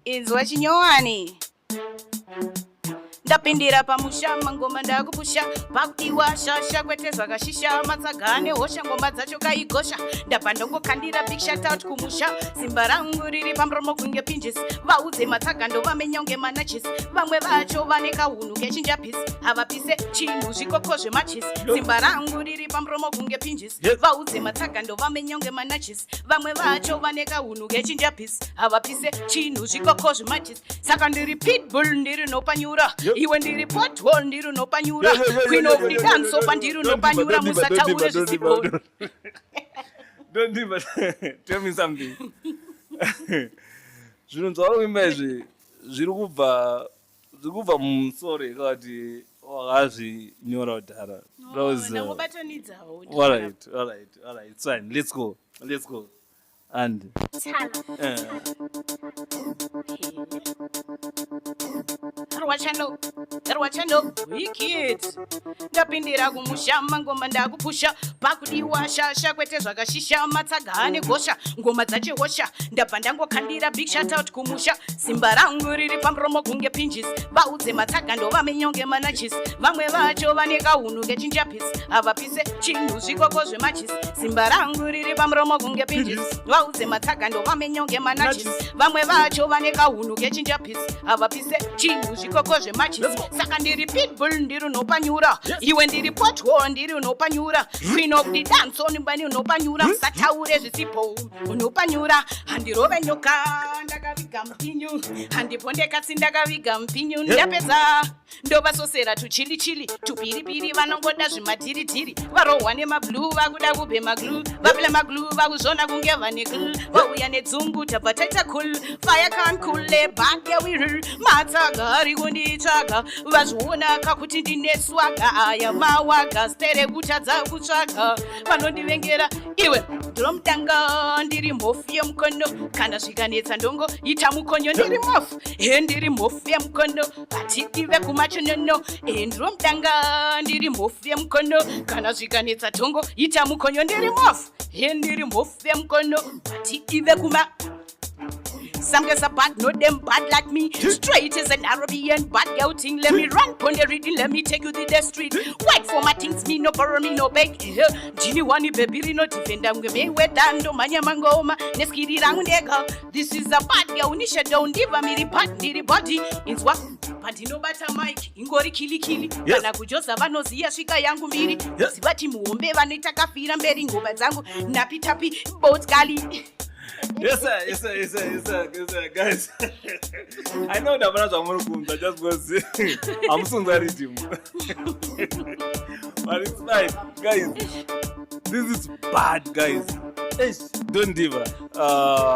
Inzwa chinyowani. Ndapindira pamusha mangoma ndakupusha pakudiwa shasha kwetezwa kashisha matsagane hosha ngoma dzacho kaigosha ndapanda ngokandira big shout out kumusha simba rangu riri pamuromo kunge pinjis vaudze matsagando vamenyonge manachis vamwe vacho vane kahunu kechinjapisi havapise chinhu zvikoko zvemachis simba rangu riri pamuromo kunge pinjis vaudze matsagando vamenyonge manachis vamwe vacho vane kahunu kechinjapisi havapise chinhu zvikoko zvemachis saka ndiri pitbull ndiri nopanyura iwe ndiri pothole ndiri unopanyura queen of the dance opa ndiri unopanyura musataure zvisipo. Don't Diva, tell me something. Zvinonzwa kuimba izvi zviri kubva mumusoro kati wakazvinyora kudhara. Nangobatanidzawo. All right. It's fine. Let's go. And Rwachano, wicked. Ndapindira kumushama ngoma ndakupusha pakudiwa shasha kwetezwa kashisha matsagane gosha ngoma dzacho hosha ndapanda ngokandira big shout out kumusha simba rangu riri pamuromo kunge pinjis vaudze matsagando vamenyonge manachis vamwe vacho vane kahunu kechinjapisi havapise chinhu zvikoko zvemachis simba rangu riri pamuromo kunge pinjis vaudze matsagando vamenyonge manachis vamwe vacho vane kahunu kechinjapisi havapise chinhu zvikoko zvemachis saka ndiri pitbull ndiri unopanyura iwe ndiri pothole ndiri unopanyura queen of the dance onibani unopanyura musataure zvisipo unopanyura handirove nyoka ndakaviga mpinyu handipondekatsi ndakaviga mpinyu ndapedza ndovasosera tuchili tupiripiri vanongoda zvimadhiridhiri varohwa nemablu vakuda kubhe maglu vapila maglu vakuzvona kunge vane gl vauya nedzungu tabva taita cool fire can cool lebage wir matsaga ari kunditsvaga vazviona kakuti ndine swaga aya mawaga stere kutadza kutsvaga vanondivengera iwe ndilomutanga ndiri mhofu yemukono kana zvikanetsa ndongo ita mukonyo ndiri mhofu ndiri mhofu yemukono hatidive kumachonono ndilomutanga ndiri mhofu yemukono kana zvikanetsa dhongo ita mukonyo ndiri mhofu ndiri mhofu yemukono hatidive kuma. Some guys are bad, no them bad like me. Straight as an Arabian bad girl thing. Let me run on the reading, let me take you to the street. Wait for my things, me no borrow, me no beg. Jini wani baby no defend, I'm gonna me dando manya mangoma. Neskiri rangega. This is a bad girl, nisha don't diva me the body. It's what? Pandi no bata mic, ingori kili. Kana kujosa vanozia shika yangu mbiri. Sibati muombe vanitaka fira mberi ngoma zangu. Napi tapi, boat gali. Yes, sir, guys. I know that I'm just because I'm soon going to him. But it's fine, guys. This is bad, guys. Don't Diva.